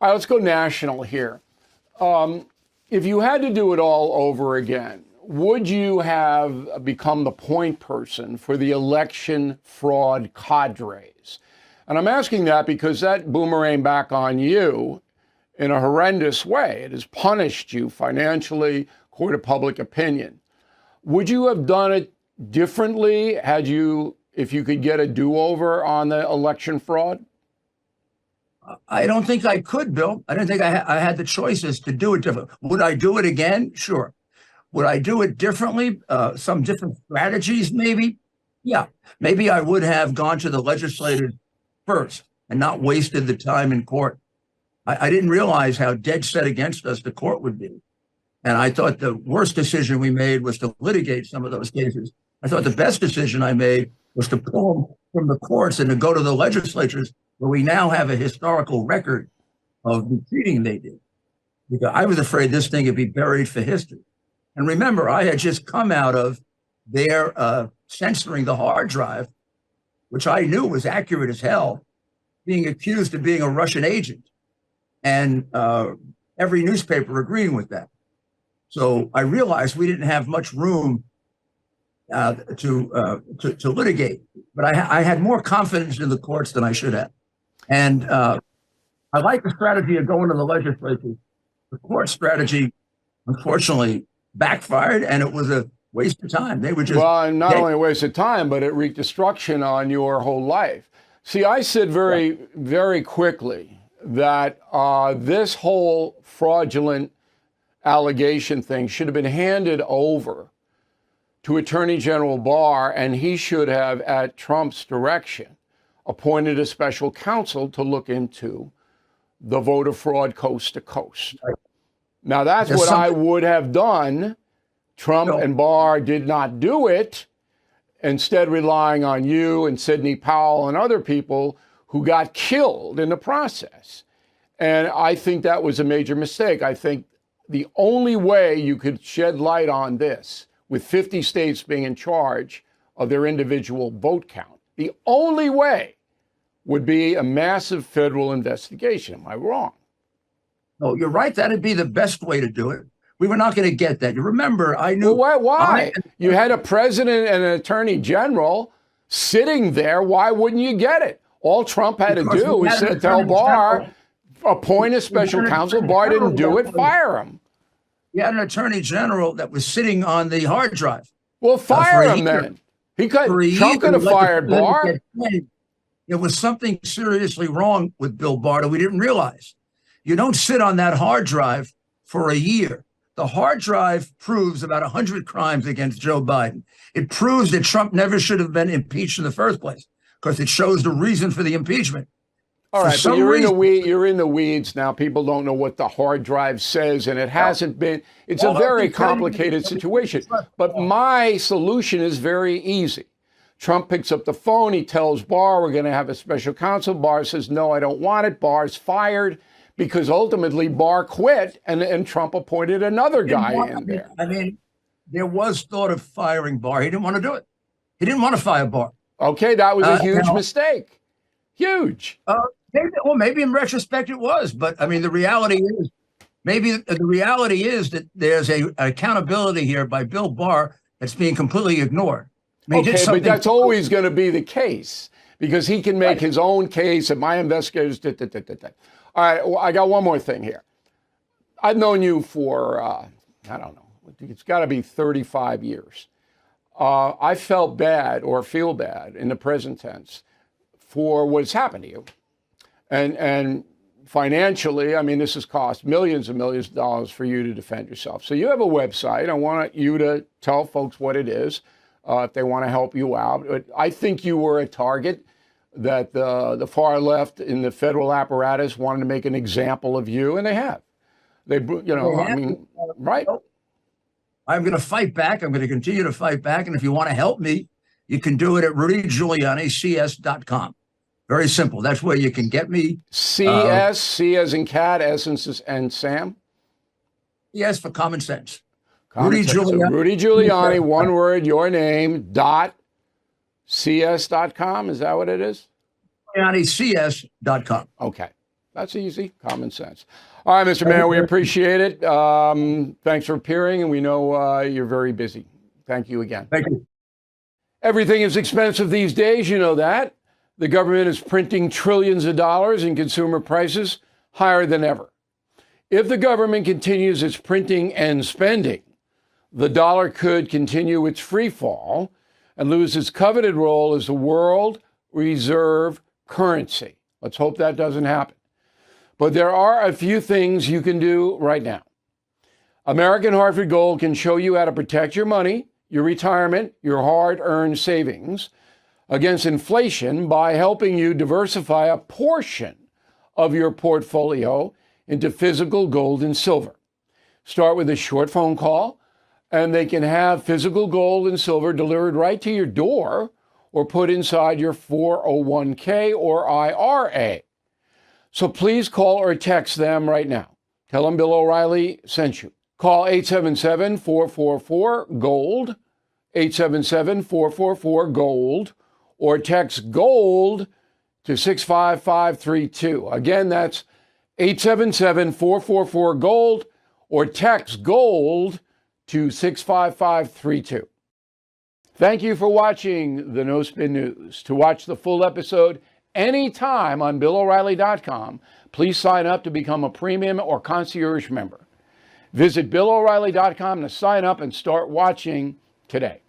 All right, let's go national here. If you had to do it all over again, would you have become the point person for the election fraud cadres? And I'm asking that because that boomerang back on you in a horrendous way. It has punished you financially, court of public opinion. Would you have done it differently if you could get a do-over on the election fraud? I don't think I could, Bill. I don't think I had the choices to do it different. Would I do it again? Sure. Would I do it differently? Some different strategies, maybe? Yeah. Maybe I would have gone to the legislators first and not wasted the time in court. I didn't realize how dead set against us the court would be. And I thought the worst decision we made was to litigate some of those cases. I thought the best decision I made was to pull them from the courts and to go to the legislatures, where we now have a historical record of the cheating they did. Because I was afraid this thing would be buried for history. And remember, I had just come out of their censoring the hard drive, which I knew was accurate as hell, being accused of being a Russian agent, and every newspaper agreeing with that. So I realized we didn't have much room to litigate, but I had more confidence in the courts than I should have. And I like the strategy of going to the legislature. The court strategy, unfortunately, backfired, and it was a waste of time. They were just not only a waste of time, but it wreaked destruction on your whole life. See, I said very, very quickly that this whole fraudulent allegation thing should have been handed over to Attorney General Barr, and he should have, at Trump's direction, appointed a special counsel to look into the voter fraud coast to coast. Right. Now, that's what I would have done. Trump and Barr did not do it, instead relying on you and Sidney Powell and other people who got killed in the process. And I think that was a major mistake. I think the only way you could shed light on this, with 50 states being in charge of their individual vote count, the only way would be a massive federal investigation. Am I wrong? No, you're right. That'd be the best way to do it. We were not going to get that. You remember, I knew. Well, why? You had a president and an attorney general sitting there. Why wouldn't you get it? All Trump had to do was tell Barr, appoint a special counsel. Barr didn't do it, fire him. You had an attorney general that was sitting on the hard drive. Well, fire him then. Trump could have fired Barr. There was something seriously wrong with Bill Barr that we didn't realize. You don't sit on that hard drive for a year. The hard drive proves about 100 crimes against Joe Biden. It proves that Trump never should have been impeached in the first place, because it shows the reason for the impeachment. All right, but you're in the weeds now. People don't know what the hard drive says, and it hasn't been. It's a very complicated situation. But my solution is very easy. Trump picks up the phone. He tells Barr, we're going to have a special counsel. Barr says, no, I don't want it. Barr's fired, because ultimately Barr quit, and Trump appointed another guy in there. I mean, there was thought of firing Barr. He didn't want to do it. He didn't want to fire Barr. Okay, that was a huge mistake. Huge. Maybe in retrospect it was, but I mean, the reality is that there's an accountability here by Bill Barr that's being completely ignored. I mean, okay, but that's always going to be the case, because he can make his own case, and my investigators. All right, well, I got one more thing here. I've known you for, I don't know, it's got to be 35 years. I felt bad, or feel bad in the present tense, for what's happened to you. And financially, I mean, this has cost millions and millions of dollars for you to defend yourself. So you have a website. I want you to tell folks what it is if they want to help you out. But I think you were a target that the far left in the federal apparatus wanted to make an example of you, and they have. I mean, right? I'm going to fight back. I'm going to continue to fight back. And if you want to help me, you can do it at rudygiulianics.com. Very simple. That's where you can get me. C as in cat, S and Sam? Yes, for common sense. Rudy Giuliani. So Rudy Giuliani, one word, your name, .cs.com. Is that what it is? GiulianiCS.com. Okay. That's easy, common sense. All right, Mr. Mayor, we appreciate it. Thanks for appearing, and we know you're very busy. Thank you again. Thank you. Everything is expensive these days, you know that. The government is printing trillions of dollars and consumer prices higher than ever. If the government continues its printing and spending, the dollar could continue its free fall and lose its coveted role as the world reserve currency. Let's hope that doesn't happen. But there are a few things you can do right now. American Hartford Gold can show you how to protect your money, your retirement, your hard-earned savings against inflation by helping you diversify a portion of your portfolio into physical gold and silver. Start with a short phone call, and they can have physical gold and silver delivered right to your door or put inside your 401k or IRA. So please call or text them right now. Tell them Bill O'Reilly sent you. Call 877-444-GOLD, 877-444-GOLD, or text GOLD to 65532. Again, that's 877-444-GOLD, or text GOLD to 65532. Thank you for watching the No Spin News. To watch the full episode anytime on BillO'Reilly.com, please sign up to become a premium or concierge member. Visit BillO'Reilly.com to sign up and start watching today.